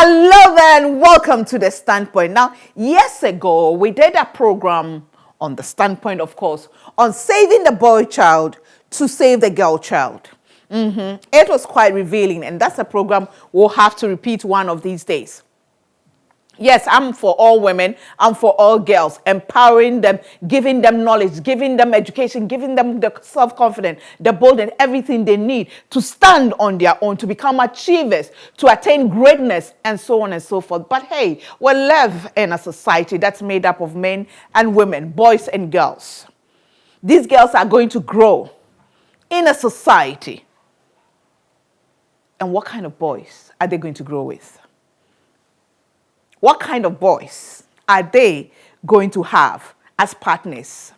Hello there and welcome to The Standpoint. Now, years ago, we did a program on The Standpoint, of course, on saving the boy child to save the girl child. It was quite revealing, and that's a program we'll have to repeat one of these days. Yes, I'm for all women, I'm for all girls, empowering them, giving them knowledge, giving them education, giving them the self-confidence, the boldness, everything they need to stand on their own, to become achievers, to attain greatness, and so on and so forth. But hey, we live in a society that's made up of men and women, boys and girls. These girls are going to grow in a society. And what kind of boys are they going to grow with? What kind of boys are they going to have as partners?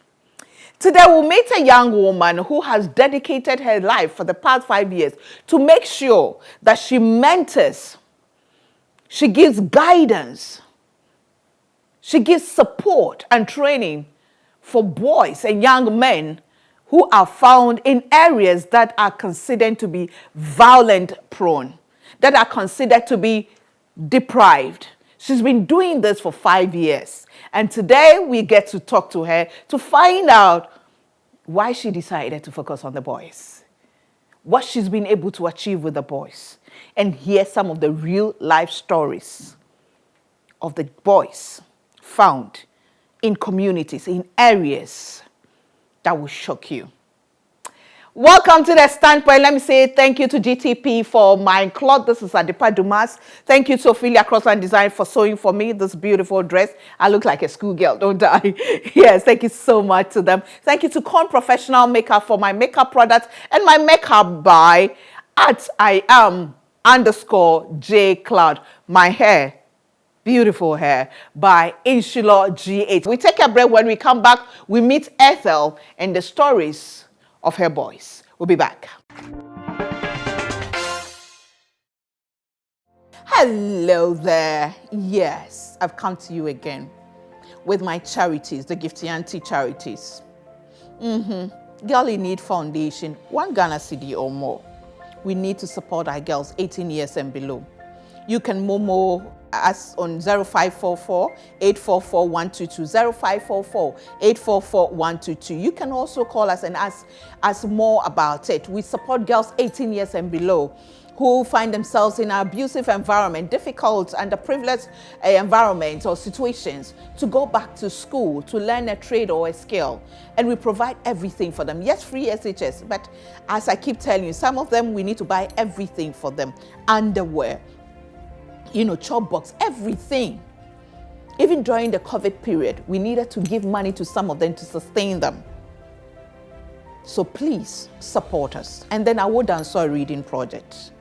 Today, we'll meet a young woman who has dedicated her life for the past 5 years to make sure that she mentors, she gives guidance, she gives support and training for boys and young men who are found in areas that are considered to be violent prone, that are considered to be deprived. She's been doing this for 5 years. And today we get to talk to her to find out why she decided to focus on the boys, what she's been able to achieve with the boys, and hear some of the real life stories of the boys found in communities, in areas that will shock you. Welcome to The Standpoint. Let me say thank you to GTP for my cloth. This is Adipa Dumas. Thank you to Ophelia Cross and Design for sewing for me this beautiful dress. I look like a schoolgirl, don't I? Yes, thank you so much to them. Thank you to Con Professional Makeup for my makeup products and my makeup by @Iam_J Cloud. My hair, beautiful hair by Inshallah GH. We take a break. When we come back, we meet Ethel and the stories of her boys. We'll be back. Hello there. Yes, I've come to you again with my charities, the Gifty charities. Girl in Need Foundation, 1 Ghana cedi or more. We need to support our girls 18 years and below. You can Momo us on 0544 844 122, 0544 844 122. You can also call us and ask us more about it. We support girls 18 years and below who find themselves in an abusive environment, difficult and underprivileged environments or situations, to go back to school, to learn a trade or a skill. And we provide everything for them. Yes, free SHS, but as I keep telling you, some of them we need to buy everything for them. Underwear, chop box, everything. Even during the COVID period, we needed to give money to some of them to sustain them. So please support us. And then our Wood and Soil Reading Project.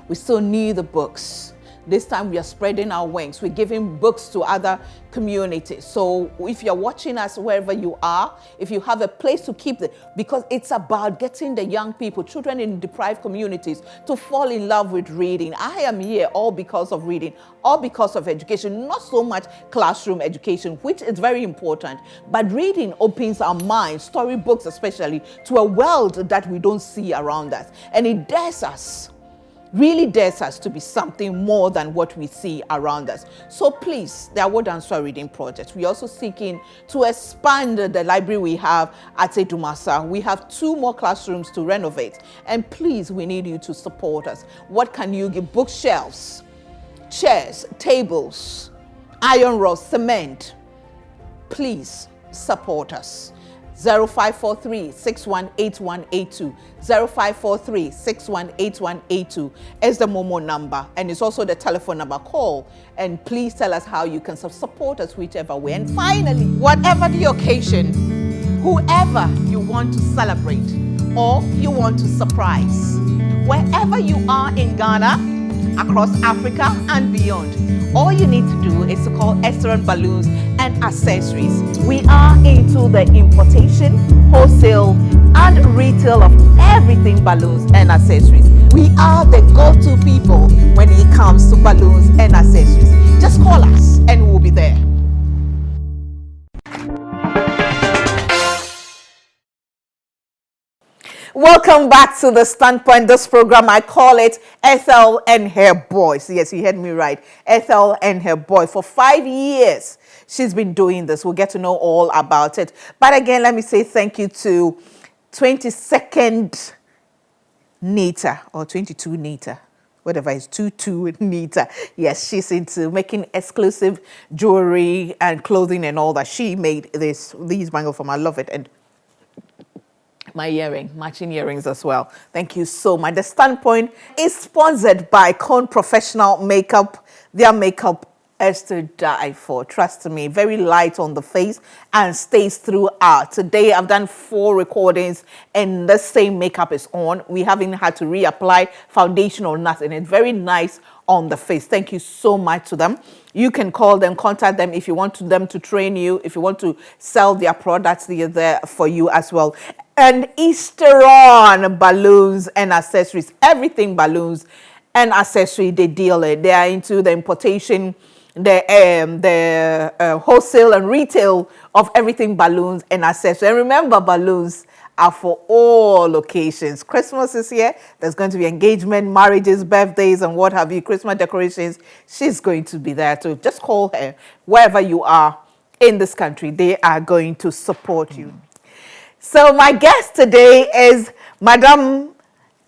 We still need the books. This time we are spreading our wings. We're giving books to other communities. So if you're watching us wherever you are, if you have a place to keep them, because it's about getting the young people, children in deprived communities, to fall in love with reading. I am here all because of reading, all because of education, not so much classroom education, which is very important, but reading opens our minds, storybooks especially, to a world that we don't see around us. And it dares us, really dares us to be something more than what we see around us. So please, the Wood and Soil Reading Project. We're also seeking to expand the library we have at Edumasa. We have 2 more classrooms to renovate. And please, we need you to support us. What can you give? Bookshelves, chairs, tables, iron rods, cement. Please support us. 0543 618182, 0543 618182 is the Momo number, and it's also the telephone number. Call and please tell us how you can support us whichever way. And finally, whatever the occasion, whoever you want to celebrate or you want to surprise, wherever you are in Ghana, across Africa and beyond, all you need to do is to call Excellent Balloons and Accessories. We are into the importation, wholesale, and retail of everything balloons and accessories. We are the go-to people when it comes to balloons and accessories. Just call us and we'll be there. Welcome back to The Standpoint. This program, I call it Ethel and Her Boys. Yes, you heard me right. Ethel and Her Boys. For 5 years, she's been doing this. We'll get to know all about it. But again, let me say thank you to 22nd Nita, or 22 Nita. Whatever is 22 Nita. Yes, she's into making exclusive jewelry and clothing and all that. She made these bangles for me. I love it. And my matching earrings as well. Thank you so much. The Standpoint is sponsored by Cone Professional Makeup. Their makeup is to die for. Trust me, very light on the face and stays throughout. Today I've done 4 recordings and the same makeup is on. We haven't had to reapply foundation or nothing. It's very nice on the face. Thank you so much to them. You can call them, contact them if you want them to train you, if you want to sell their products, they are there for you as well. And Easter on balloons and accessories, everything balloons and accessory they deal in. They are into the importation, the wholesale and retail of everything balloons and accessories. And remember, balloons are for all occasions. Christmas is here. There's going to be engagement, marriages, birthdays, and what have you, Christmas decorations. She's going to be there too. Just call her wherever you are in this country. They are going to support you. So my guest today is Madam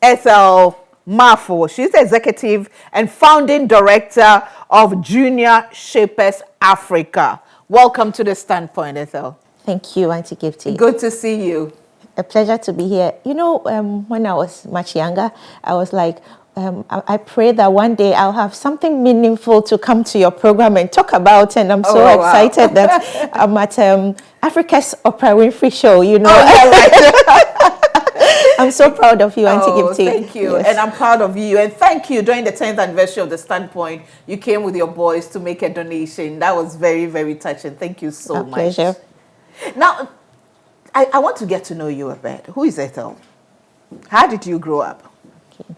Ethel Mafo. She's the executive and founding director of Junior Shapers Africa. Welcome to The Standpoint, Ethel. Thank you, Auntie Gifty. Good to see you. A pleasure to be here. You know, when I was much younger, I was like, I pray that one day I'll have something meaningful to come to your program and talk about. And I'm so excited that I'm at Africa's Oprah Winfrey Show, you know. Oh, yeah, right. I'm so proud of you, Auntie Gifty. Thank you. Yes. And I'm proud of you. And thank you. During the 10th anniversary of The Standpoint, you came with your boys to make a donation. That was very, very touching. Thank you so much. Pleasure. Now, I want to get to know you a bit. Who is Ethel? How did you grow up? Okay.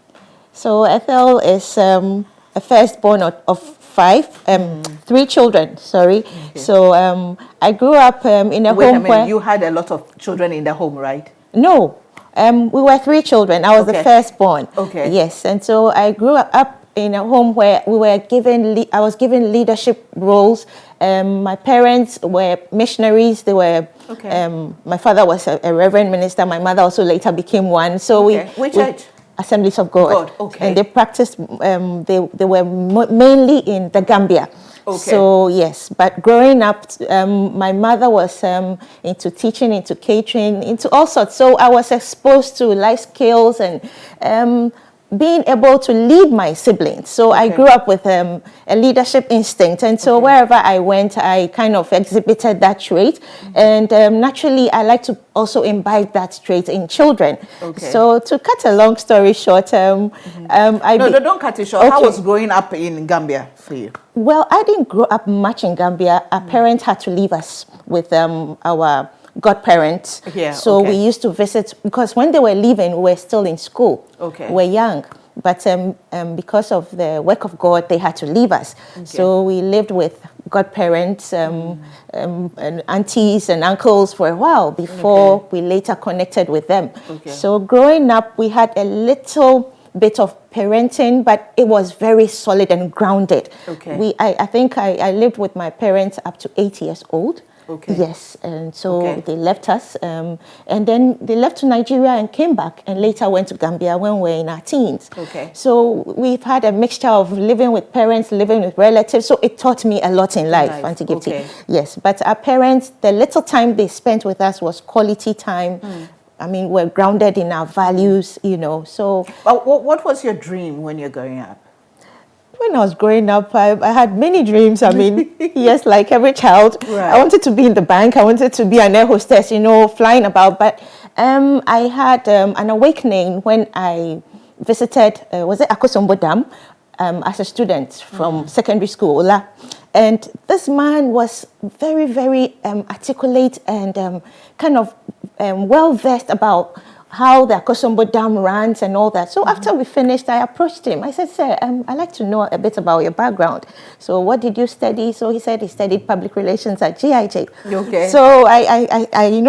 So Ethel is a firstborn of 3 children, sorry. Okay. So I grew up in a home where... you had a lot of children in the home, right? No. We were 3 children. I was the firstborn. Okay. Yes. And so I grew up in a home where we were given, I was given leadership roles. My parents were missionaries. They were, my father was a reverend minister. My mother also later became one. So Which church? Assemblies of God. Okay. And they practiced, they were mainly in the Gambia. Okay. So yes, but growing up, my mother was into teaching, into catering, into all sorts. So I was exposed to life skills and being able to lead my siblings. So I grew up with a leadership instinct. And so wherever I went, I kind of exhibited that trait. And naturally, I like to also imbibe that trait in children. Okay. So to cut a long story short, don't cut it short. How was growing up in Gambia for you? Well, I didn't grow up much in Gambia. Our parents had to leave us with our godparents. Yeah, so we used to visit, because when they were leaving, we were still in school. Okay. We were young. But because of the work of God, they had to leave us. Okay. So we lived with godparents and aunties and uncles for a while before we later connected with them. Okay. So growing up, we had a little bit of parenting, but it was very solid and grounded. Okay. I think I lived with my parents up to 8 years old. Okay. Yes, and so they left us, and then they left to Nigeria and came back, and later went to Gambia when we were in our teens. Okay. So we've had a mixture of living with parents, living with relatives, so it taught me a lot in life, Auntie Gifty. Okay. Yes, but our parents, the little time they spent with us was quality time. I mean, we're grounded in our values, you know, so... Well, what was your dream when you're growing up? When I was growing up, I had many dreams. I mean, yes, like every child. Right. I wanted to be in the bank. I wanted to be an air hostess, you know, flying about. But I had an awakening when I visited, was it Akosombo Dam, as a student from secondary school. And this man was very, very articulate and kind of well-versed about how the Akosombo Dam runs and all that. So after we finished, I approached him. I said, sir, I'd like to know a bit about your background. So what did you study? So he said he studied public relations at GIJ. Okay. So I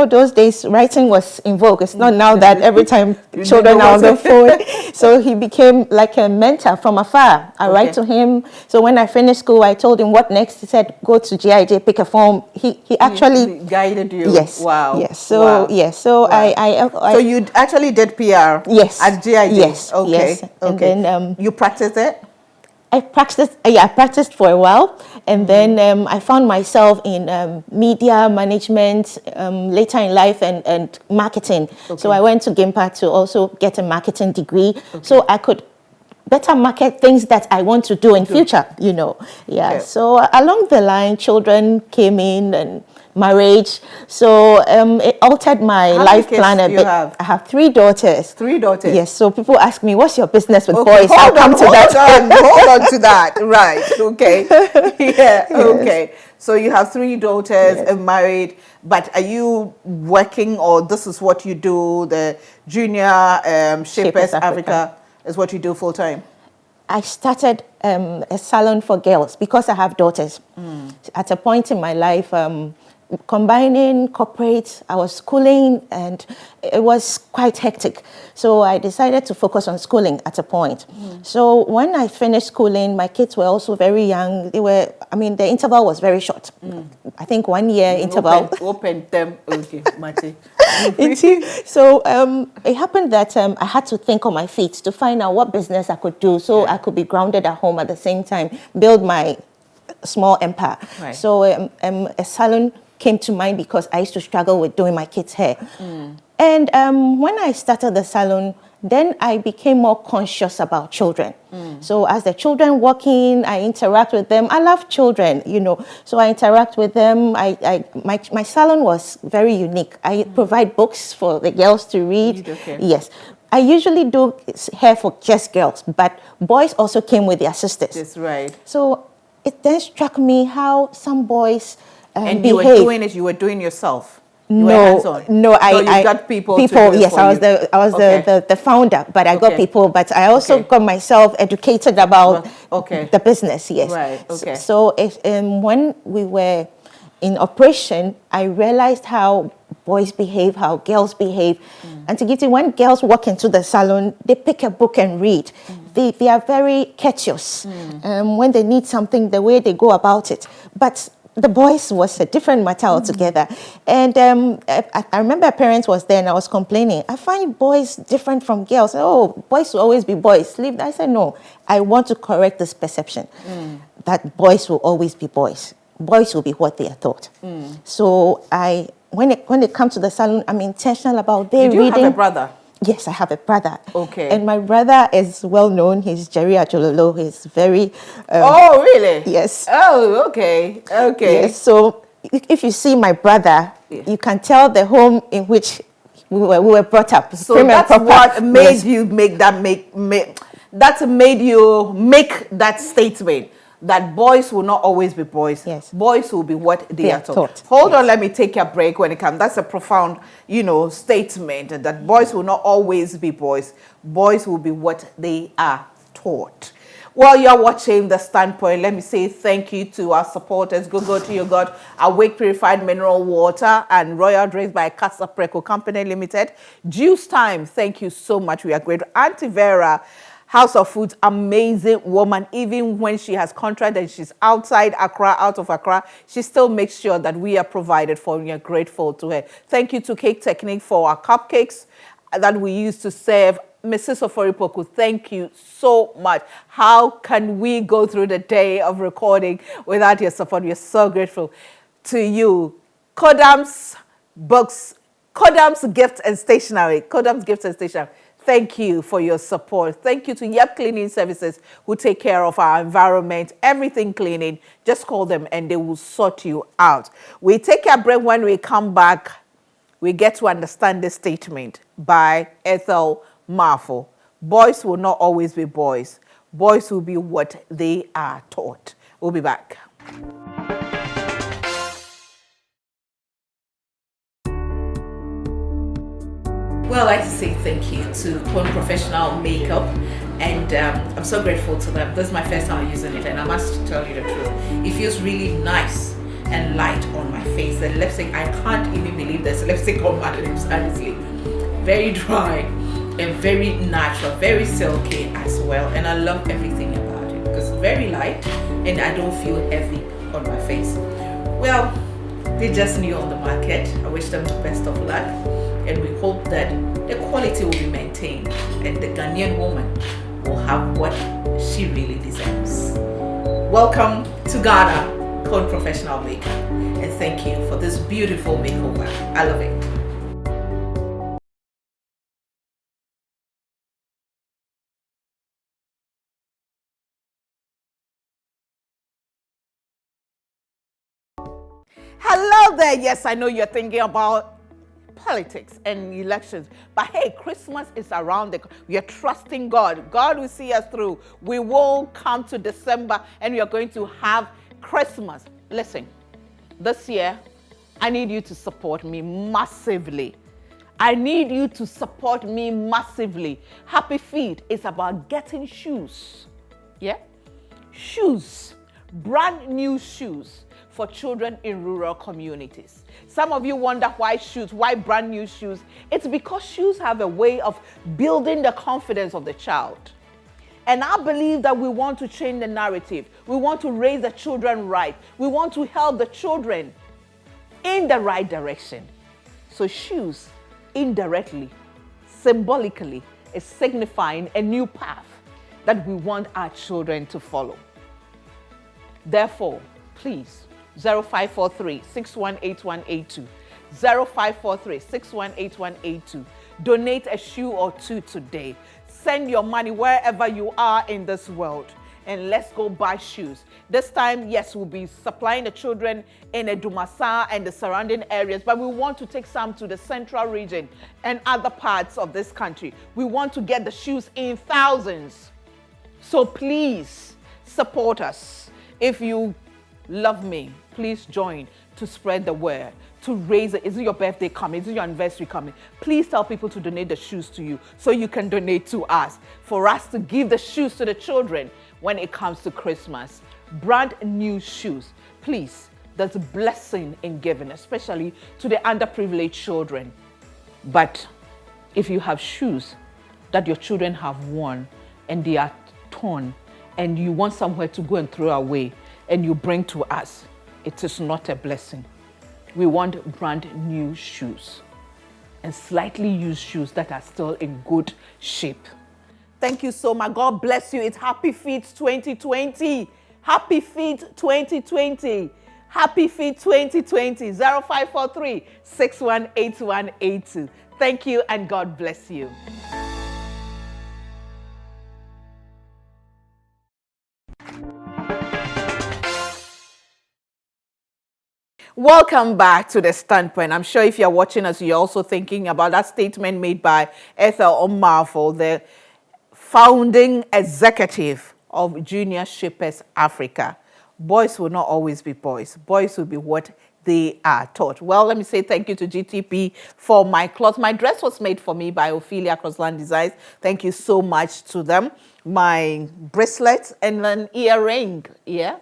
those days writing was in vogue. It's not now that every time children are on the phone. So he became like a mentor from afar. I write to him. So when I finished school, I told him what next. He said, go to GIJ, pick a form. He actually guided you. Yes. Wow. Yes. So yes. So so you actually did PR. Yes. At GIJ. Yes. Okay. Yes. Okay. And then you practiced it? I practiced for a while, and then I found myself in media management later in life and marketing. So I went to GIMPA to also get a marketing degree, so I could better market things that I want to do in future, So along the line, children came in and marriage. So it altered my life plan a bit. I have 3 daughters. 3 daughters? Yes. So people ask me, what's your business with boys? Hold on to that. Right. Okay. Yeah. Okay. So you have 3 daughters and married, but are you working, or this is what you do, the Junior Shapers Africa is what you do full time? I started a salon for girls because I have daughters. At a point in my life, combining corporate, I was schooling, and it was quite hectic. So I decided to focus on schooling at a point. So when I finished schooling, my kids were also very young. The interval was very short. I think 1 year interval. Open them. Okay, Mati. So it happened that I had to think on my feet to find out what business I could do so I could be grounded at home at the same time, build my small empire. Right. So a salon came to mind because I used to struggle with doing my kids' hair. And when I started the salon, then I became more conscious about children. So as the children walk in, I interact with them. I love children, so I interact with them. My salon was very unique. I provide books for the girls to read. Yes. I usually do hair for just girls, but boys also came with their sisters. That's right. So it then struck me how some boys and behave. you were doing yourself. I got people. Yes, I was the founder, but I got people. But I also got myself educated about the business. Yes. Right. Okay. So when we were in operation, I realized how boys behave, how girls behave, and to give you, when girls walk into the salon, they pick a book and read. They are very courteous. When they need something, the way they go about it, but the boys was a different matter altogether. And I remember a parent was there and I was complaining, I find boys different from girls. Oh, boys will always be boys. Leave. I said, no, I want to correct this perception that boys will always be boys. Boys will be what they are taught. So when it comes to the salon, I'm intentional about their reading. Did you have a brother? Yes, I have a brother. Okay. And my brother is well known. He's Jerry Ajololo. He's very... oh, really? Yes. Oh, okay. Okay. Yes. So if you see my brother, you can tell the home in which we were brought up. So that's what made you make that made you make that statement. That boys will not always be boys. Yes. Boys will be what they are taught. Hold on, let me take a break when it comes. That's a profound, statement, that boys will not always be boys. Boys will be what they are taught. While you're watching The Standpoint, let me say thank you to our supporters. Go to your God, Awake Purified Mineral Water and Royal Drinks by Casa Preco Company Limited. Juice Time, thank you so much. We are grateful. Auntie Vera, House of Foods, amazing woman. Even when she has contract and she's out of Accra, she still makes sure that we are provided for, and we are grateful to her. Thank you to Cake Technique for our cupcakes that we use to serve. Mrs. Oforipoku, thank you so much. How can we go through the day of recording without your support? We are so grateful to you. Kodam's Books, Kodam's Gift and Stationery. Kodam's Gift and Stationery. Thank you for your support. Thank you to Yep Cleaning Services who take care of our environment, everything cleaning. Just call them and they will sort you out. We take a break. When we come back, we get to understand this statement by Ethel Marfo. Boys will not always be boys. Boys will be what they are taught. We'll be back. Well, I'd like to say thank you to Cone Professional Makeup, and I'm so grateful to them. This is my first time using it, and I must tell you the truth. It feels really nice and light on my face. The lipstick, I can't even believe there's lipstick on my lips, honestly. Very dry and very natural, very silky as well, and I love everything about it because it's very light and I don't feel heavy on my face. Well, they're just new on the market. I wish them the best of luck, and we hope that the quality will be maintained and the Ghanaian woman will have what she really deserves. Welcome to Ghana, Cone Professional Makeup, and thank you for this beautiful makeover. I love it. Hello there. Yes, I know you're thinking about politics and elections, but hey, Christmas is around the corner. We are trusting God. God will see us through. We will come to December and we are going to have Christmas. Listen, this year I need you to support me massively. I need you to support me massively. Happy Feet is about getting shoes. Yeah? Shoes. Brand new shoes for children in rural communities. Some of you wonder why shoes, why brand new shoes? It's because shoes have a way of building the confidence of the child. And I believe that we want to change the narrative. We want to raise the children right. We want to help the children in the right direction. So shoes, indirectly, symbolically, is signifying a new path that we want our children to follow. Therefore, please, 0543 618182, 0543 618182. Donate a shoe or two today. Send your money wherever you are in this world, and let's go buy shoes. This time, yes, we'll be supplying the children in Edumasa and the surrounding areas, but we want to take some to the central region and other parts of this country. We want to get the shoes in thousands. So please support us. If you love me, please join to spread the word, to raise it. Is it your birthday coming? Is it your anniversary coming? Please tell people to donate the shoes to you so you can donate to us, for us to give the shoes to the children when it comes to Christmas. Brand new shoes. Please, there's a blessing in giving, especially to the underprivileged children. But if you have shoes that your children have worn and they are torn and you want somewhere to go and throw away, and you bring to us, it is not a blessing. We want brand new shoes and slightly used shoes that are still in good shape. Thank you so much. God bless you. It's Happy Feet 2020. Happy Feet 2020. Happy Feet 2020. 0543 618182. Thank you and God bless you. Welcome back to The Standpoint. I'm sure if you're watching us, you're also thinking about that statement made by Ethel And Her Boys, the founding executive of Junior Shapers Africa. Boys will not always be boys. Boys will be what they are taught. Well, let me say thank you to GTP for my cloth. My dress was made for me by Ophelia Crossland Designs. Thank you so much to them. My bracelet and an earring, yeah.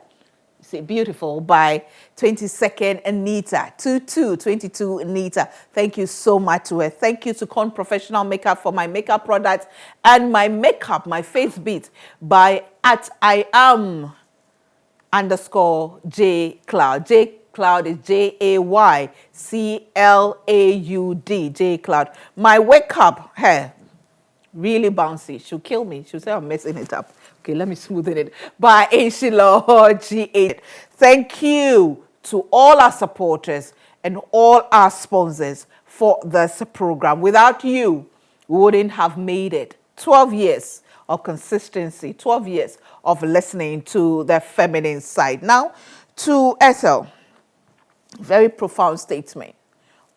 See, beautiful, by 22nd Anita, 22 Anita. Thank you so much to her. Thank you to Cone Professional Makeup for my makeup products and my makeup, my face beat by @Iam_J Cloud. J Cloud is JAYCLAUD, J Cloud. My wake up hair, really bouncy. She'll kill me. She'll say I'm messing it up. Okay, let me smoothen it. By Ainshilo GA. Thank you to all our supporters and all our sponsors for this program. Without you, we wouldn't have made it. 12 years of consistency, 12 years of listening to the feminine side. Now, to Ethel, very profound statement.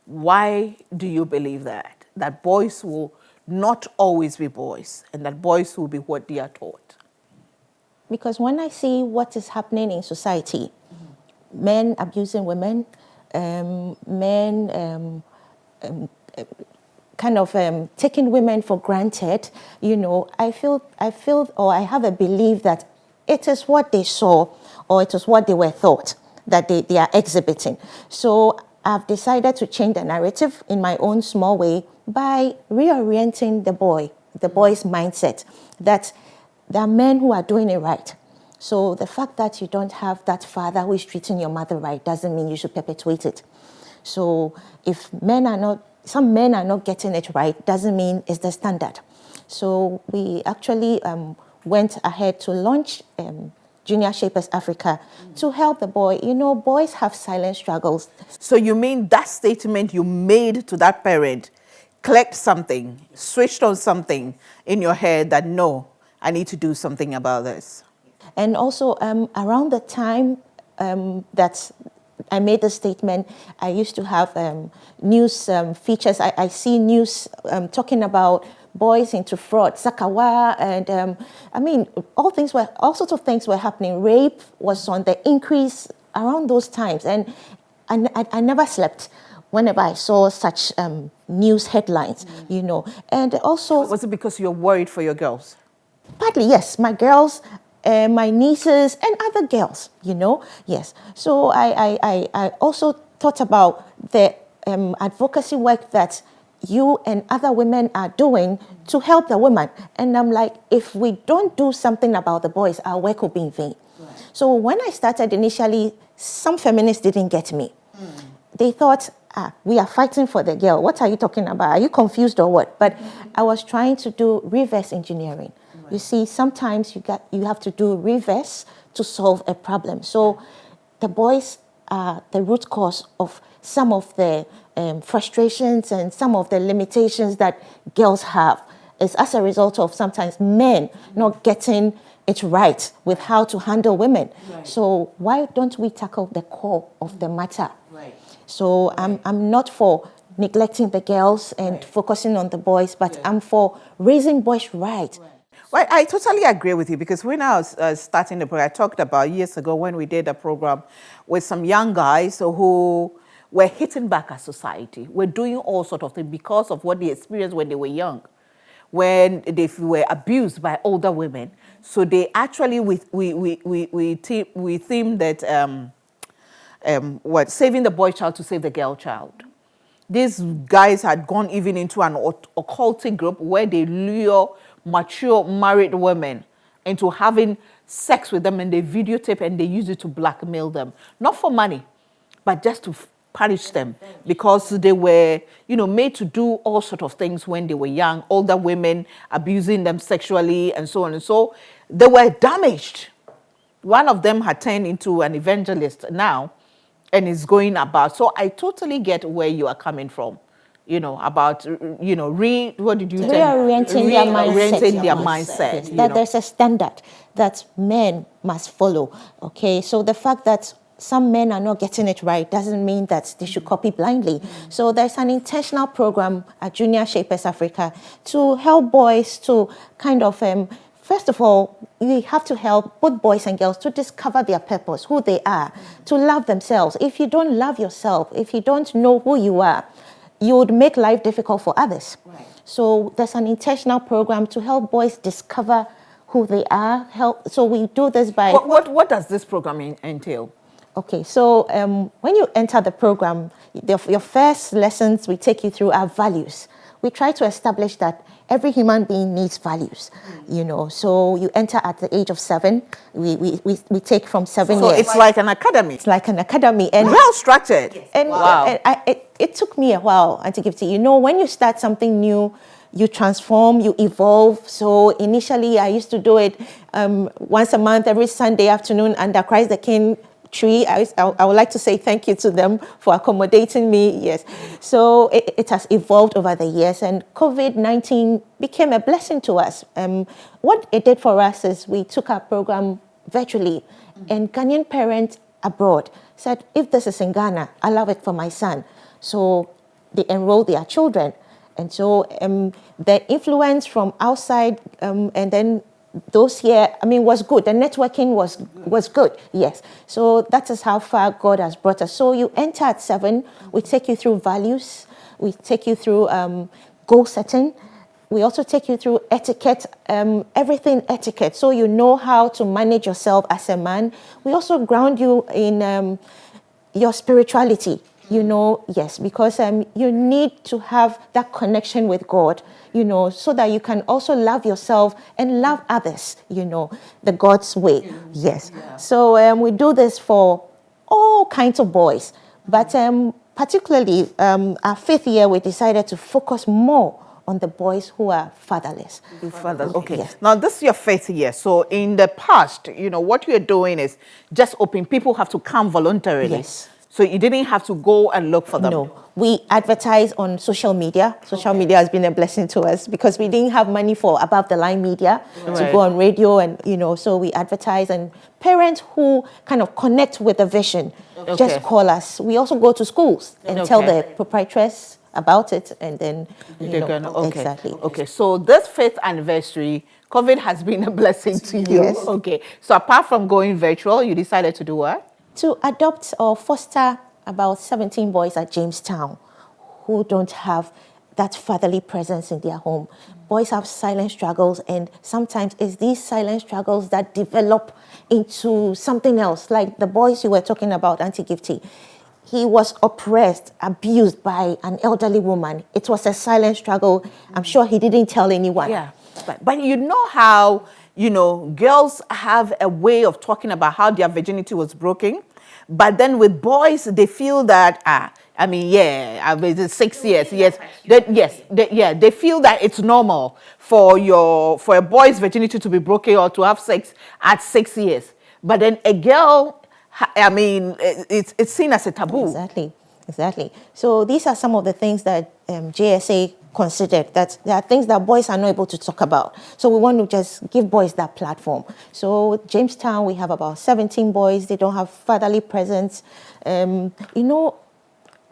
Why do you believe that? That boys will not always be boys and that boys will be what they are taught? Because when I see what is happening in society, men abusing women, men kind of taking women for granted, you know, I feel, or I have a belief that it is what they saw, or it is what they were thought that they are exhibiting. So I've decided to change the narrative in my own small way by reorienting the boy's mindset, that there are men who are doing it right. So the fact that you don't have that father who is treating your mother right doesn't mean you should perpetuate it. So if some men are not getting it right, doesn't mean it's the standard. So we actually went ahead to launch Junior Shapers Africa to help the boy. You know, boys have silent struggles. So you mean that statement you made to that parent clicked something, switched on something in your head that, no, I need to do something about this? And also around the time that I made the statement, I used to have news features. I see news talking about boys into fraud, Sakawa, and I mean, all sorts of things were happening. Rape was on the increase around those times, and I never slept whenever I saw such news headlines, you know. And also, was it because you're worried for your girls? Partly, yes. My girls, my nieces, and other girls, you know, yes. So I also thought about the advocacy work that you and other women are doing to help the women. And I'm like, if we don't do something about the boys, our work will be in vain. Right. So when I started initially, some feminists didn't get me. They thought, we are fighting for the girl. What are you talking about? Are you confused or what? But I was trying to do reverse engineering. Right. You see, sometimes you have to do reverse to solve a problem. So the boys are the root cause of some of the frustrations and some of the limitations that girls have. It's as a result of sometimes men not getting it right with how to handle women. Right. So why don't we tackle the core of the matter? Right. So I'm not for neglecting the girls and focusing on the boys, but I'm for raising boys right. Well, I totally agree with you, because when I was starting the program, I talked about years ago when we did a program with some young guys who were hitting back at society. We're doing all sorts of things because of what they experienced when they were young, when they were abused by older women. So they actually, we themed that saving the boy child to save the girl child. These guys had gone even into an occultic group where they lure mature married women into having sex with them, and they videotape and they use it to blackmail them, not for money, but just to punish them, because they were, made to do all sorts of things when they were young, older women abusing them sexually and so on. And so they were damaged. One of them had turned into an evangelist now and is going about. So I totally get where you are coming from, about, what did you say? Reorienting their mindset. Yes. That there's a standard that men must follow, okay? So the fact that some men are not getting it right doesn't mean that they should copy blindly. So there's an intentional program at Junior Shapers Africa to help boys to kind of, first of all, we have to help both boys and girls to discover their purpose, who they are, to love themselves. If you don't love yourself, if you don't know who you are, you would make life difficult for others. Right. So there's an intentional program to help boys discover who they are. So we do this by... What does this program entail? Okay, so when you enter the program, your first lessons we take you through are values. We try to establish that every human being needs values, So you enter at the age of 7. We take from 7 years. So it's like an academy. It's like an academy. And well structured. Yes. And wow. It took me a while, Auntie Gifty. When you start something new, you transform, you evolve. So initially, I used to do it once a month, every Sunday afternoon under Christ the King tree. I would like to say thank you to them for accommodating me. Yes. So it has evolved over the years, and COVID-19 became a blessing to us. What it did for us is we took our program virtually, and Ghanaian parents abroad said, if this is in Ghana, I love it for my son. So they enrolled their children. And so the influence from outside and then those here, was good. The networking was good, yes. So that is how far God has brought us. So you enter at 7, we take you through values, we take you through goal setting. We also take you through etiquette, everything etiquette, so you know how to manage yourself as a man. We also ground you in your spirituality, you know, yes, because you need to have that connection with God, you know, so that you can also love yourself and love others, you know, the God's way, yes. Yeah. So we do this for all kinds of boys, but particularly our 5th year, we decided to focus more on the boys who are fatherless. Okay. Yes. Now, this is your 5th year. So in the past, you know, what you're doing is just open. People have to come voluntarily. Yes. So you didn't have to go and look for them. No. We advertise on social media. Social media has been a blessing to us because we didn't have money for above the line media to go on radio, and, you know, so we advertise, and parents who kind of connect with the vision just call us. We also go to schools and tell the proprietress about it, and then exactly. Okay, so this 5th anniversary, COVID has been a blessing to you. Yes. Okay, so apart from going virtual, you decided to do what? To adopt or foster about 17 boys at Jamestown who don't have that fatherly presence in their home. Boys have silent struggles, and sometimes it's these silent struggles that develop into something else, like the boys you were talking about, Auntie Gifty. He was oppressed, abused by an elderly woman. It was a silent struggle. I'm sure he didn't tell anyone. Yeah, but you know how, you know, girls have a way of talking about how their virginity was broken. But then with boys, they feel that, I mean, yeah, I mean, 6 years, yes. They feel that it's normal for a boy's virginity to be broken or to have sex at 6 years. But then a girl, I mean, it's seen as a taboo. Exactly. So these are some of the things that JSA considered, that there are things that boys are not able to talk about. So we want to just give boys that platform. So Jamestown, we have about 17 boys. They don't have fatherly presence. You know,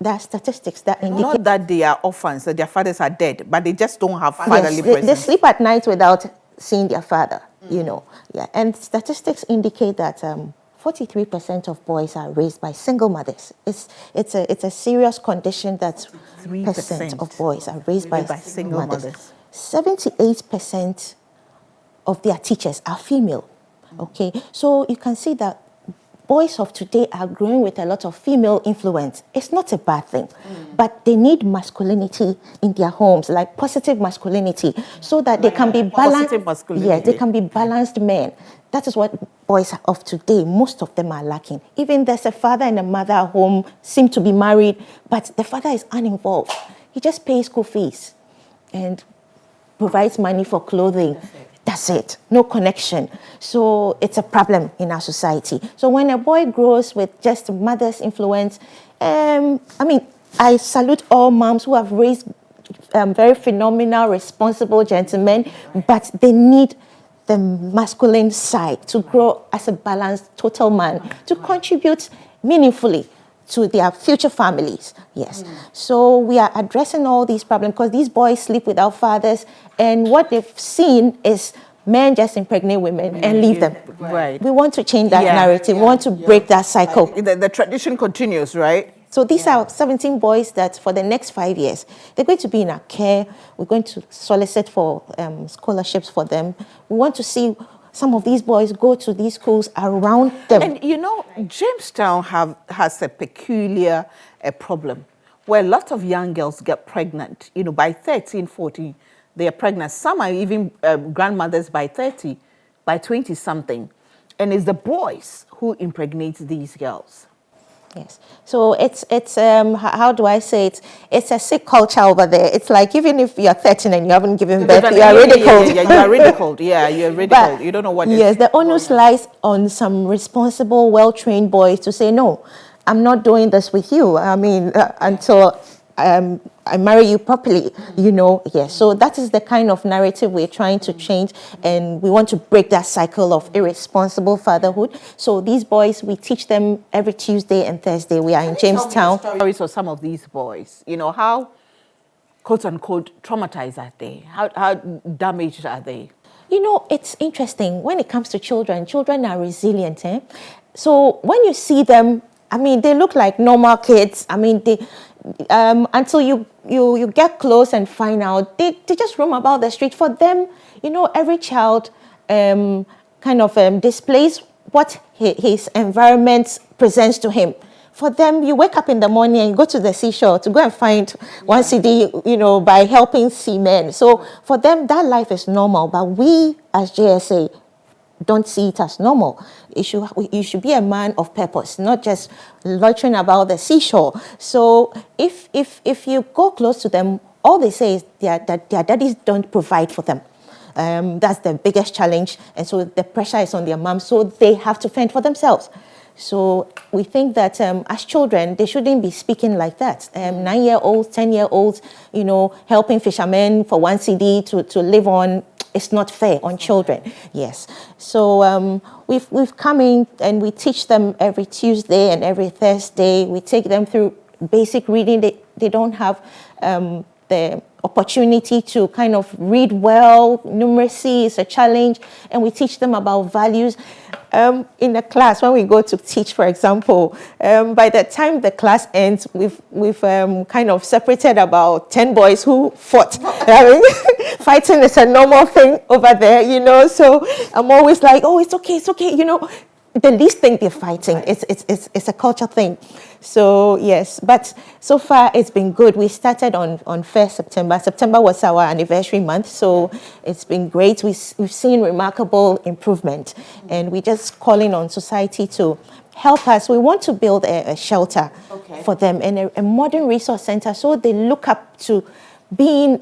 there are statistics that indicate... Not that they are orphans, that their fathers are dead, but they just don't have fatherly presence. They sleep at night without seeing their father, you know. Yeah, and statistics indicate that 43% of boys are raised by single mothers. It's a serious condition that 3% of boys are raised by single mothers. 78% of their teachers are female. Okay, so you can see that boys of today are growing with a lot of female influence. It's not a bad thing, but they need masculinity in their homes, like positive masculinity, so that they can be balanced. Yeah, they can be balanced men. That is what boys of today, most of them are lacking. Even there's a father and a mother at home, seem to be married, but the father is uninvolved. He just pays school fees and provides money for clothing. That's it. No connection. So it's a problem in our society. So when a boy grows with just mother's influence, I mean, I salute all moms who have raised very phenomenal, responsible gentlemen, but they need the masculine side to grow as a balanced, total man, to contribute meaningfully to their future families. Yes. So we are addressing all these problems because these boys sleep without fathers, and what they've seen is men just impregnate women and leave them. Right. We want to change that narrative. We want to break that cycle. The tradition continues, right? So these are 17 boys that for the next 5 years, they're going to be in our care. We're going to solicit for scholarships for them. We want to see some of these boys go to these schools around them. And you know, Jamestown has a peculiar problem where a lot of young girls get pregnant. You know, by 13, 14, they are pregnant. Some are even grandmothers by 30, by 20-something. And it's the boys who impregnate these girls. Yes. So it's how do I say it? It's a sick culture over there. It's like even if you're 13 and you haven't given birth, you are ridiculed. Yeah, you are ridiculed. Yeah, you're ridiculed. You don't know what. Yes, the onus lies on some responsible, well-trained boys to say, no, I'm not doing this with you. I mean, until I marry you properly, you know. Yes. So that is the kind of narrative we're trying to change, and we want to break that cycle of irresponsible fatherhood. So these boys, we teach them every Tuesday and Thursday. We are in Jamestown. Stories of some of these boys, you know, how quote unquote traumatized are they? How damaged are they? You know, it's interesting when it comes to children. Children are resilient. So when you see them, I mean, they look like normal kids. I mean, until you get close and find out, they just roam about the street. For them, every child displays what his environment presents to him. For them, you wake up in the morning and you go to the seashore to go and find one CD, by helping seamen. So for them, that life is normal. But we, as JSA, don't see it as normal. You should be a man of purpose, not just loitering about the seashore. So if you go close to them, all they say is that their daddies don't provide for them. That's the biggest challenge. And so the pressure is on their mom, so they have to fend for themselves. So we think that as children, they shouldn't be speaking like that. 9-year-olds, 10-year-olds, helping fishermen for one CD to live on, it's not fair on children. Yes. So we've come in and we teach them every Tuesday and every Thursday. We take them through basic reading. They don't have the opportunity to kind of read well. Numeracy is a challenge, and we teach them about values. In the class, when we go to teach, for example, by the time the class ends, we've kind of separated about 10 boys who fought. Fighting is a normal thing over there, so I'm always like, oh, it's okay, the least thing they're fighting. It's a culture thing. So yes, but so far it's been good. We started on 1st September. September was our anniversary month, so it's been great. We've seen remarkable improvement, and we're just calling on society to help us. We want to build a shelter for them and a modern resource center, so they look up to being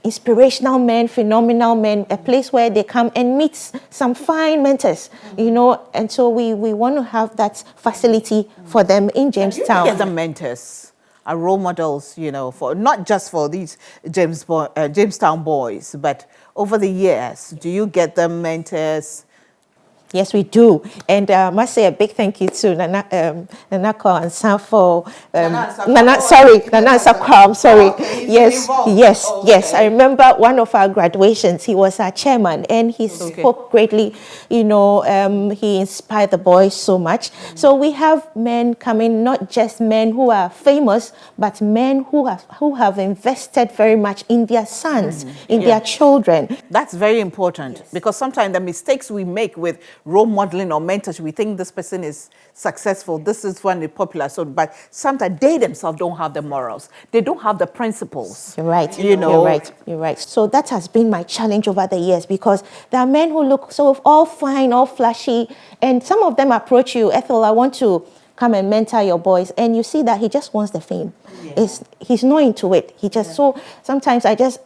inspirational men, phenomenal men, a place where they come and meet some fine mentors, and so we want to have that facility for them in Jamestown. You get the mentors are role models, for not just for these Jamestown boys, but over the years, do you get them mentors? Yes, we do. And I must say a big thank you to Nana and Sanfo. Nana Sakwa, I'm sorry. Yes. I remember one of our graduations, he was our chairman, and he spoke greatly. He inspired the boys so much. So we have men coming, not just men who are famous, but men who have invested very much in their sons, in their children. That's very important, because sometimes the mistakes we make with role modeling or mentorship, we think this person is successful, this is one is popular, but sometimes they themselves don't have the morals, they don't have the principles. You're right. You're right. So that has been my challenge over the years, because there are men who look so all fine, all flashy, and some of them approach you, Ethel, I want to come and mentor your boys, and you see that he just wants the fame. He's not into it. So sometimes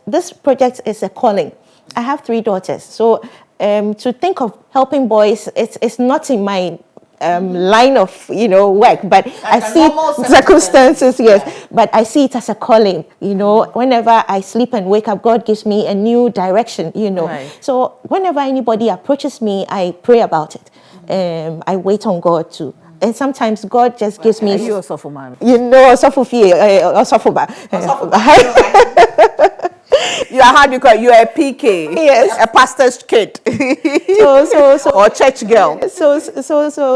this project is a calling. I have 3 daughters, so to think of helping boys, it's not in my line of work, but I see circumstances, but I see it as a calling. Whenever I sleep and wake up, God gives me a new direction. So whenever anybody approaches me, I pray about it. I wait on God to. And sometimes God just gives me. Are you a soft man? You are how do you call it? You are a PK, a pastor's kid, or church girl. So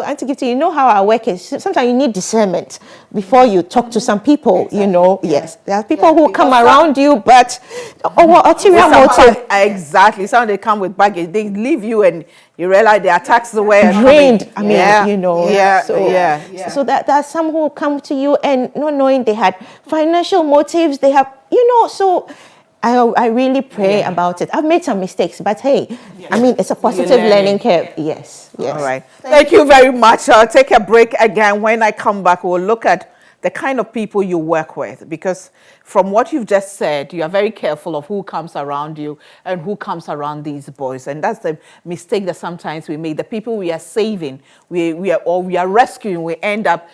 Auntie Gifty, you know how our work is. Sometimes you need discernment before you talk to some people. Yes, there are people who come around you, but ulterior motive. Exactly. Some they come with baggage. They leave you, and you realize their attacks away drained. So that there are some who come to you and not knowing they had financial motives. They have, so. I really pray about it. I've made some mistakes, but hey, it's a positive learning curve. Yes. All right. Thank you very much. I'll take a break again. When I come back, we'll look at the kind of people you work with, because from what you've just said, you are very careful of who comes around you and who comes around these boys. And that's the mistake that sometimes we make. The people we are saving, we are rescuing, we end up,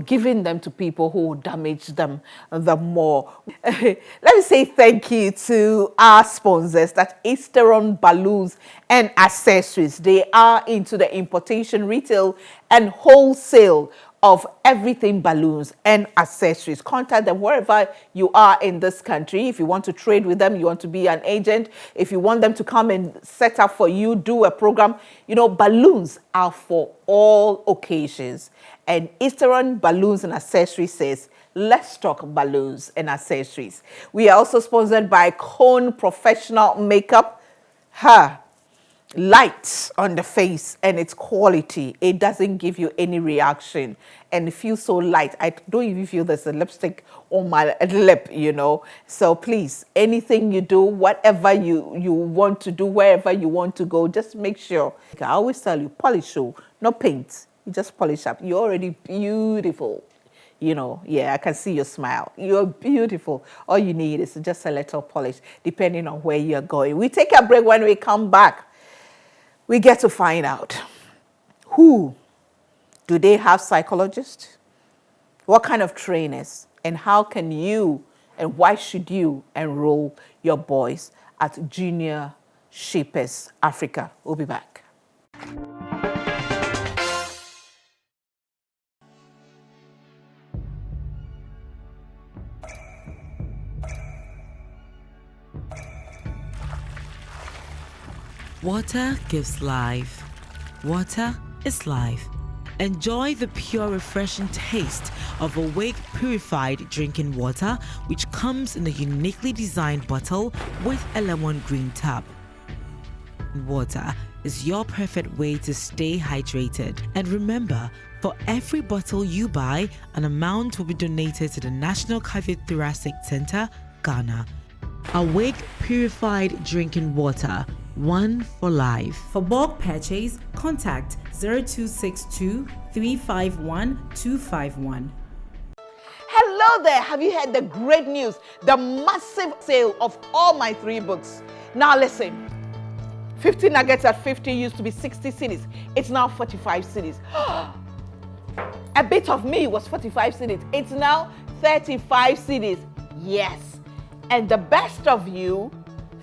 giving them to people who damage them the more. Let me say thank you to our sponsors, that Easteron Balloons and Accessories. They are into the importation, retail, and wholesale of everything balloons and accessories. Contact them wherever you are in this country. If you want to trade with them, you want to be an agent, if you want them to come and set up for you, do a program, you know, balloons are for all occasions. And Eastern Balloons and Accessories says, let's talk balloons and accessories. We are also sponsored by Cone Professional Makeup. Light on the face and its quality. It doesn't give you any reaction and it feels so light. I don't even feel there's a lipstick on my lip, you know. So please, anything you do, whatever you want to do, wherever you want to go, just make sure. I always tell you, polish, not paint. You just polish up. You're already beautiful. You know, yeah, I can see your smile. You're beautiful. All you need is just a little polish, depending on where you're going. We take a break. When we come back, we get to find out who do they have psychologists, what kind of trainers, and how can you and why should you enroll your boys at Junior Shapers Africa. We'll be back. Water gives life. Water is life. Enjoy the pure, refreshing taste of Awake purified drinking water, which comes in a uniquely designed bottle with a lemon green tap. Water is your perfect way to stay hydrated. And remember, for every bottle you buy, an amount will be donated to the National Cardiothoracic Center, Ghana. Awake purified drinking water. One for life. For bulk purchase, contact 0262 351 251. Hello there. Have you heard the great news? The massive sale of all my 3 books. Now listen. 50 nuggets at 50 used to be 60 cedis. It's now 45 cedis. A bit of me was 45 cedis. It's now 35 cedis. Yes. And the best of you,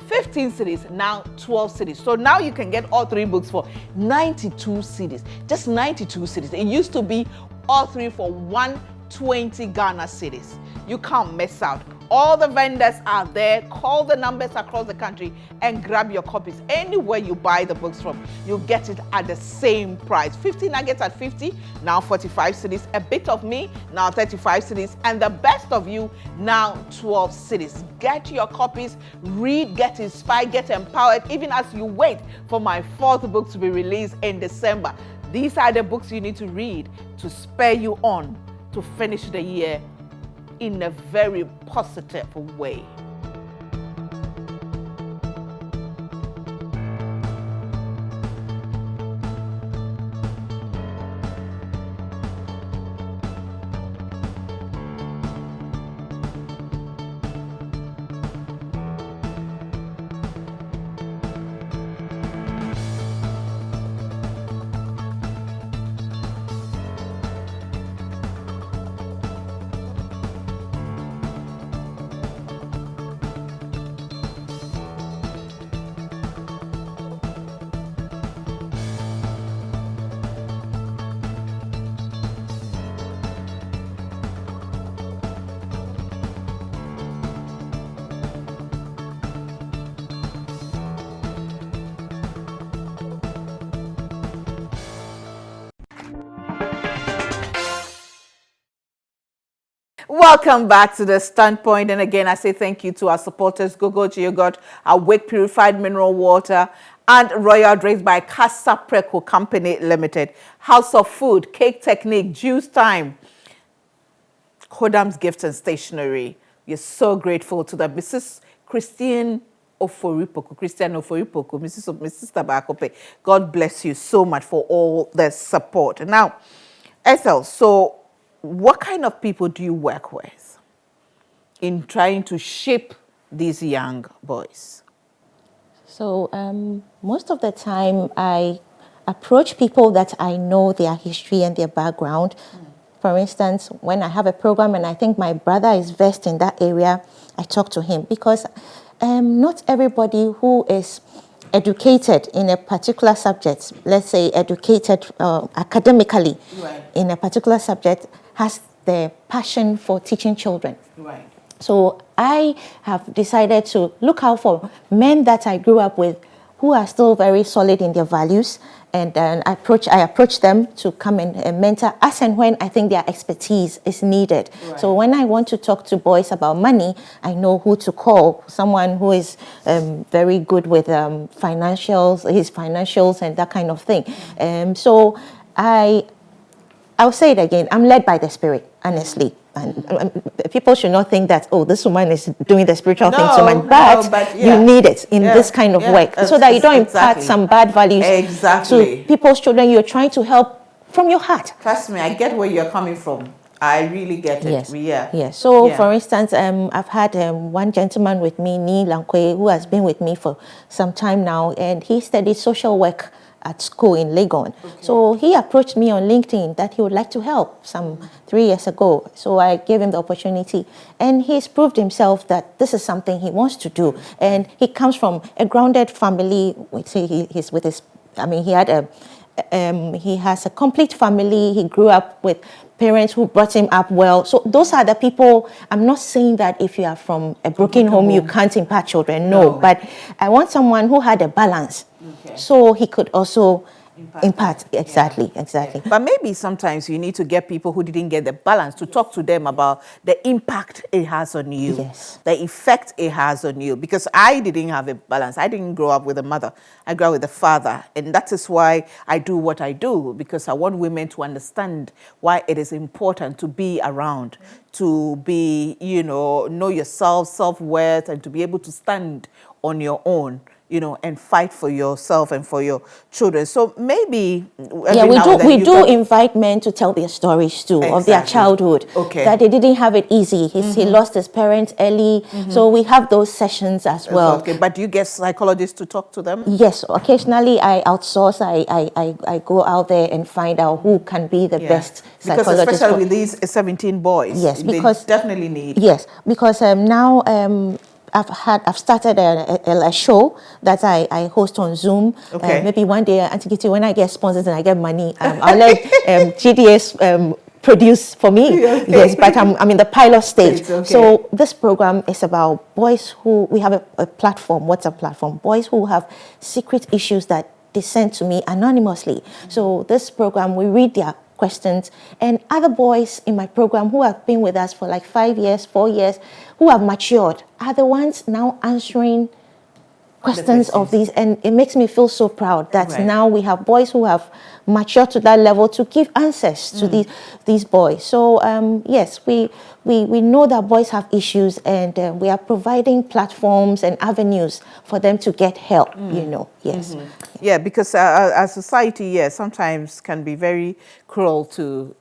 15 cedis, now 12 cedis. So now you can get all 3 books for 92 cedis. Just 92 cedis. It used to be all 3 for 120 Ghana cedis. You can't miss out. All the vendors are there. Call the numbers across the country and grab your copies. Anywhere you buy the books from, you get it at the same price. 50 nuggets at 50, now 45 cedis. A bit of me, now 35 cedis. And the best of you, now 12 cedis. Get your copies, read, get inspired, get empowered, even as you wait for my 4th book to be released in December. These are the books you need to read to spur you on to finish the year in a very positive way. Welcome back to The Standpoint. And again, I say thank you to our supporters, Gogo Yogurt, Awake Purified Mineral Water, and Royal Drinks by Casa Preco Company Limited, House of Food, Cake Technique, Juice Time, Kodam's Gifts and Stationery. We're so grateful to the Mrs. Christian Oforipoku, Mrs. Tabakope. God bless you so much for all the support. Now, Ethel, so what kind of people do you work with in trying to shape these young boys? So most of the time I approach people that I know their history and their background. For instance, when I have a program and I think my brother is versed in that area, I talk to him because not everybody who is educated in a particular subject, let's say educated academically in a particular subject, has the passion for teaching children. Right. So I have decided to look out for men that I grew up with who are still very solid in their values, and then I approach them to come and mentor as and when I think their expertise is needed. Right. So when I want to talk to boys about money, I know who to call, someone who is very good with his financials and that kind of thing. So I'll say it again, I'm led by the Spirit, honestly. And people should not think that, oh, this woman is doing the spiritual things to man, but you need it in this kind of work so that you don't impart some bad values to people's children you're trying to help from your heart. Trust me, I get where you're coming from. I really get it. Yes. So, for instance, I've had one gentleman with me, Ni Lankwe, who has been with me for some time now, and he studied social work at school in Legon. Okay. So he approached me on LinkedIn that he would like to help some 3 years ago. So I gave him the opportunity, and he's proved himself that this is something he wants to do. And he comes from a grounded family. He's with his, he has a complete family. He grew up with parents who brought him up well. So those are the people. I'm not saying that if you are from a broken home, you can't impart children. No, but I want someone who had a balance. Okay. So he could also impart. Exactly. But maybe sometimes you need to get people who didn't get the balance to talk to them about the impact it has on you, the effect it has on you. Because I didn't have a balance. I didn't grow up with a mother. I grew up with a father. And that is why I do what I do, because I want women to understand why it is important to be around, to be, know yourself, self-worth, and to be able to stand on your own, and fight for yourself and for your children. So maybe we do invite men to tell their stories too, of their childhood, that they didn't have it easy. He lost his parents early, so we have those sessions as well. Okay, but do you get psychologists to talk to them? Yes, occasionally I outsource. I go out there and find out who can be the best psychologist. Because especially with these 17 boys, because they definitely need. Yes, because now. I've started a show that I host on Zoom. Okay. Maybe one day, Auntie Gifty, when I get sponsors and I get money, I'll let GDA produce for me. Okay. Yes, but I'm in the pilot stage. Okay. So this program is about boys who, we have a platform, WhatsApp platform, boys who have secret issues that they send to me anonymously. So this program, we read their questions, and other boys in my program who have been with us for like 5 years, 4 years, who have matured, are the ones now answering questions of these, and it makes me feel so proud that now we have boys who have matured to that level to give answers to these boys. So yes, we know that boys have issues, and we are providing platforms and avenues for them to get help. Yes. Yeah, because our society, sometimes can be very cruel to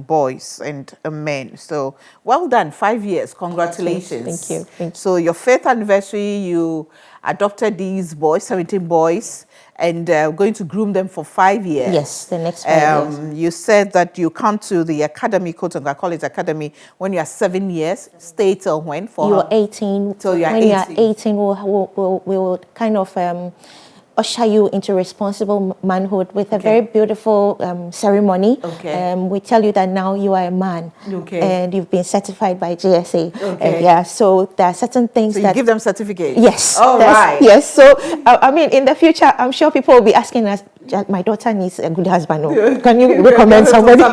boys and men. So well done, 5 years, congratulations. Thank you. So your 5th anniversary, you adopted these boys, 17 boys, and going to groom them for 5 years. Yes, the next 5 years. You said that you come to the academy, quote-unquote, college academy, when you are 7 years. Stay till when? You're 18. Till you are 18. When you are 18, we will kind of usher you into responsible manhood with a very beautiful ceremony. Okay. We tell you that now you are a man. Okay. And you've been certified by GSA. Okay. So there are certain things so you give them certificates? Yes. All right. Yes. So, in the future, I'm sure people will be asking us, my daughter needs a good husband. Can you recommend somebody?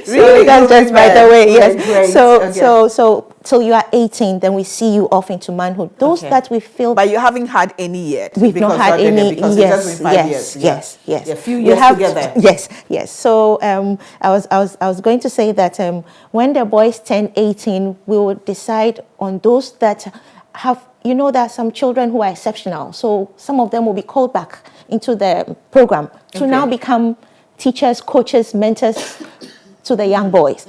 Really, that's just by the way. Yes. So till you are 18, then we see you off into manhood. Those that we feel. But you haven't had any yet. We've not had any. Yes. A few years together. Yes. So I was going to say that when the boys turn 18, we will decide on those that have. There are some children who are exceptional. So some of them will be called back into the program to now become teachers, coaches, mentors to the young boys.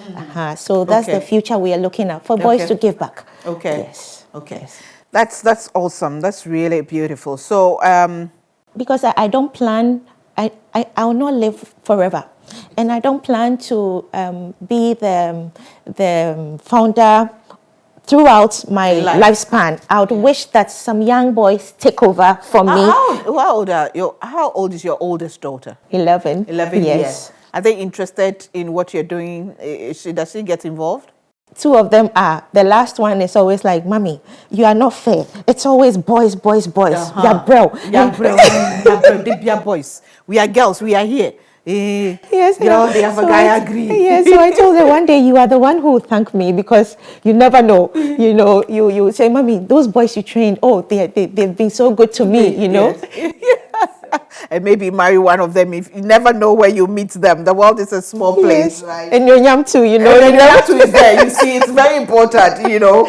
So that's the future we are looking at, for boys to give back. Okay. Yes. Okay. That's awesome. That's really beautiful. So because I don't plan, I will not live forever. And I don't plan to be the founder throughout my lifespan. I would wish that some young boys take over from me. How old is your oldest daughter? 11. 11 years. Are they interested in what you're doing? Does she get involved? Two of them are. The last one is always like, Mommy, you are not fair. It's always boys, boys, boys. Yeah, bro. Yeah, bro. Yeah, boys. We are girls. We are here. Yes, they have a guy agree. Yes, so I told her one day, you are the one who will thank me, because you never know. You know, you say, Mommy, those boys you trained, they've been so good to me, you know. Yes. And maybe marry one of them. If you never know where you meet them, the world is a small place, right? And your yam too, you know. And your yam too is there. You see, it's very important. You know,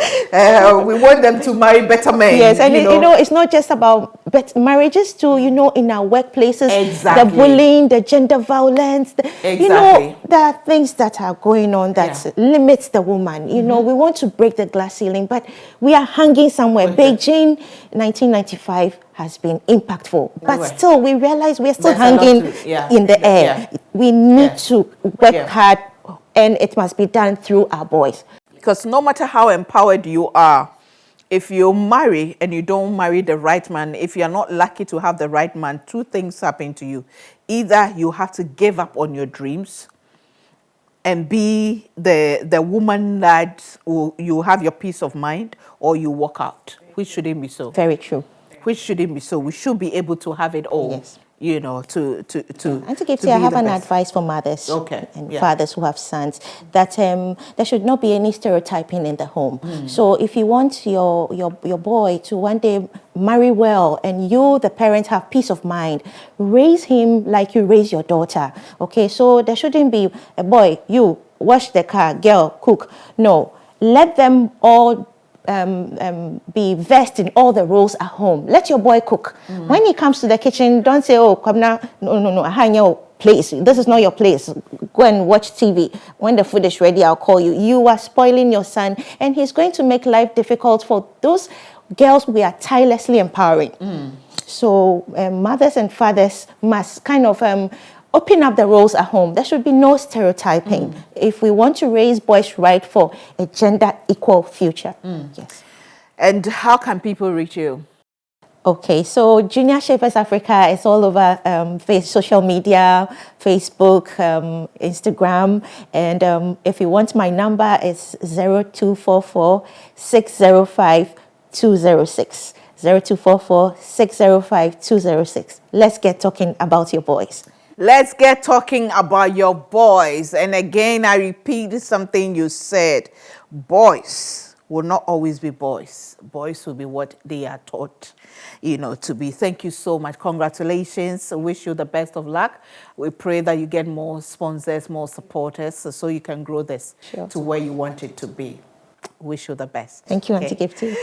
we want them to marry better men. Yes, and you know, it's not just about marriages too. You know, in our workplaces, the bullying, the gender violence. You know, there are things that are going on that limits the woman. You know, we want to break the glass ceiling, but we are hanging somewhere. Beijing, 1995. Has been impactful, but still we realize we're still hanging in the air. We need to work hard, and it must be done through our boys. Because no matter how empowered you are, if you marry and you don't marry the right man, if you're not lucky to have the right man, two things happen to you. Either you have to give up on your dreams and be the woman that you have your peace of mind, or you walk out, which shouldn't be so. Very true. Which shouldn't be so. We should be able to have it all. Yes. You know, and Gifty, I have an advice for mothers and fathers who have sons, that there should not be any stereotyping in the home. So if you want your boy to one day marry well, and you, the parent, have peace of mind, raise him like you raise your daughter. Okay, so there shouldn't be a boy, you wash the car, girl, cook. No, let them all be versed in all the roles at home. Let your boy cook. When he comes to the kitchen, don't say, oh, come now, no, I hang your place. This is not your place. Go and watch TV. When the food is ready, I'll call you. You are spoiling your son, and he's going to make life difficult for those girls we are tirelessly empowering. So mothers and fathers must kind of open up the roles at home. There should be no stereotyping if we want to raise boys right for a gender equal future. Yes. And how can people reach you? Okay, so Junior Shapers Africa is all over social media, Facebook, Instagram, and if you want my number, it's 0244 605 206. 0244 605 206. Let's get talking about your boys. Let's get talking about your boys. And again, I repeat something you said. Boys will not always be boys. Boys will be what they are taught, to be. Thank you so much. Congratulations. I wish you the best of luck. We pray that you get more sponsors, more supporters, so you can grow this to where you want it to be. Wish you the best. Thank you, Auntie Gifty.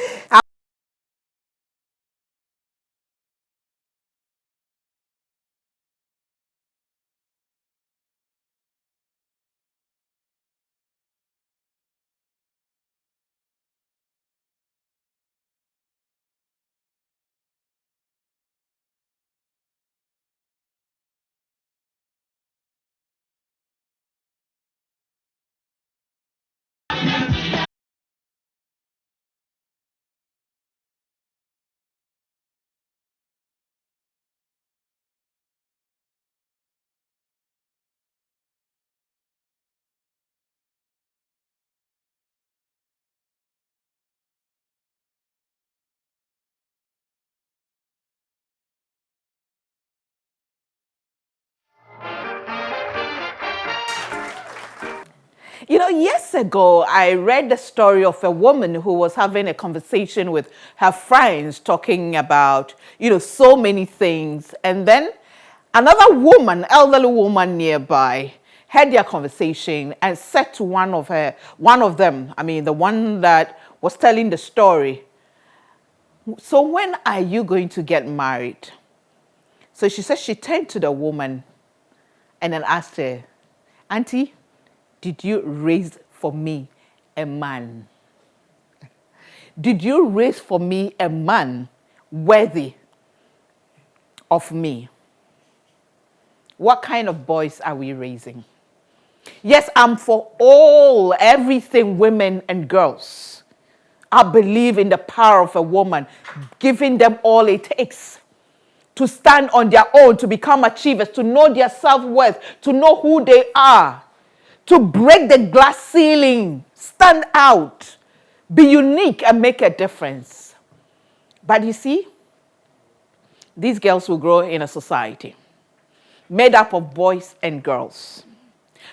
Years ago, I read the story of a woman who was having a conversation with her friends, talking about, so many things. And then another woman, elderly woman nearby, heard their conversation and said to one of them, the one that was telling the story, so when are you going to get married? So she said she turned to the woman and then asked her, Auntie, did you raise for me a man? Did you raise for me a man worthy of me? What kind of boys are we raising? Yes, I'm for everything, women and girls. I believe in the power of a woman, giving them all it takes to stand on their own, to become achievers, to know their self-worth, to know who they are, to break the glass ceiling, stand out, be unique and make a difference. But you see, these girls will grow in a society made up of boys and girls,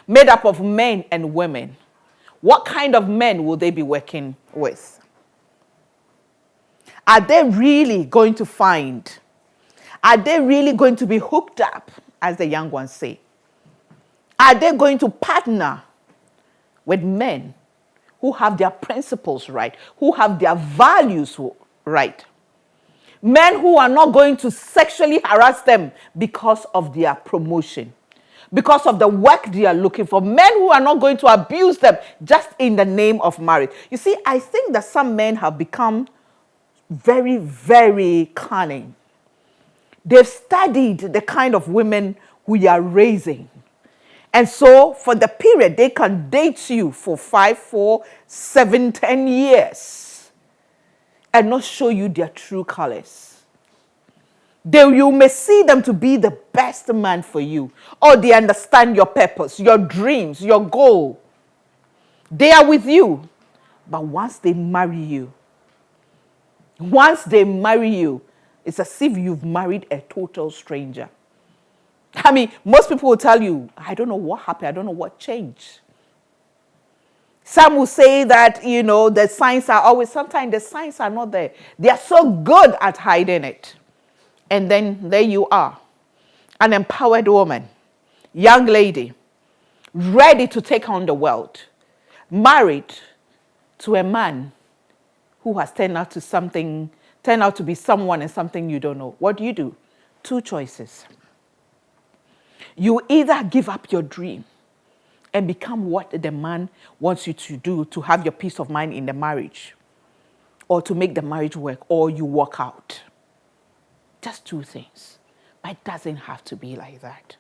made up of men and women. What kind of men will they be working with? Are they really going to find? Are they really going to be hooked up, as the young ones say? Are they going to partner with men who have their principles right, who have their values right? Men who are not going to sexually harass them because of their promotion, because of the work they are looking for. Men who are not going to abuse them just in the name of marriage. You see, I think that some men have become very, very cunning. They've studied the kind of women we are raising. And so for the period, they can date you for 5, 4, 7, 10 years and not show you their true colors. You may see them to be the best man for you, or they understand your purpose, your dreams, your goal. They are with you. But once they marry you, it's as if you've married a total stranger. I mean, most people will tell you, I don't know what happened. I don't know what changed. Some will say that, the signs are always, sometimes the signs are not there. They are so good at hiding it. And then there you are, an empowered woman, young lady, ready to take on the world, married to a man who has turned out to be someone and something you don't know. What do? 2 choices. You either give up your dream and become what the man wants you to do to have your peace of mind in the marriage, or to make the marriage work, or you walk out. Just 2 things. But it doesn't have to be like that.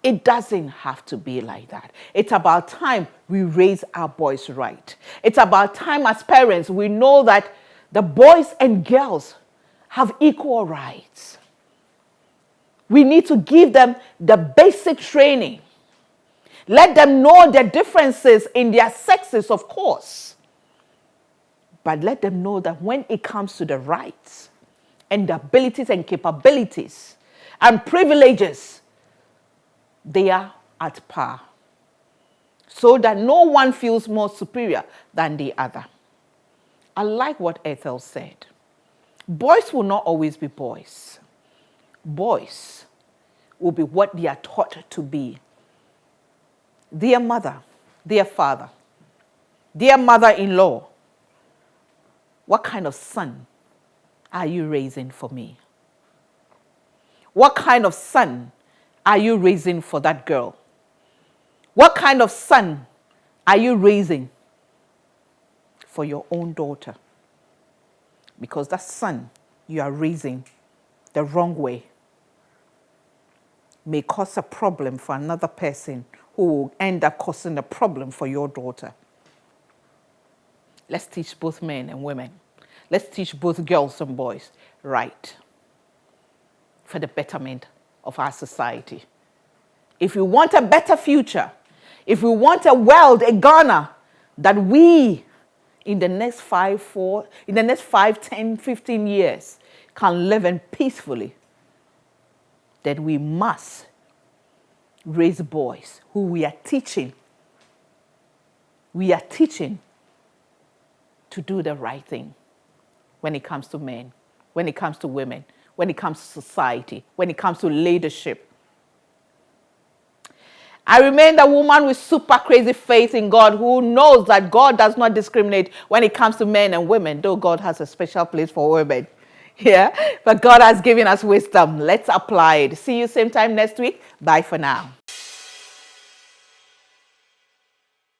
It doesn't have to be like that. It's about time we raise our boys right. It's about time as parents we know that the boys and girls have equal rights. We need to give them the basic training. Let them know the differences in their sexes, of course. But let them know that when it comes to the rights and the abilities and capabilities and privileges, they are at par, so that no one feels more superior than the other. I like what Ethel said. Boys will not always be boys. Boys will be what they are taught to be. Dear mother, dear father, dear mother-in-law, what kind of son are you raising for me? What kind of son are you raising for that girl? What kind of son are you raising for your own daughter? Because that son you are raising the wrong way may cause a problem for another person who will end up causing a problem for your daughter. Let's teach both men and women. Let's teach both girls and boys right for the betterment of our society. If we want a better future, if we want a world, a Ghana, that we in the next 5, 10, 15 years can live in peacefully, then we must raise boys who we are teaching. We are teaching to do the right thing when it comes to men, when it comes to women, when it comes to society, when it comes to leadership. I remain the woman with super crazy faith in God, who knows that God does not discriminate when it comes to men and women, though God has a special place for women. Yeah, but God has given us wisdom. Let's apply it. See you same time next week. Bye for now.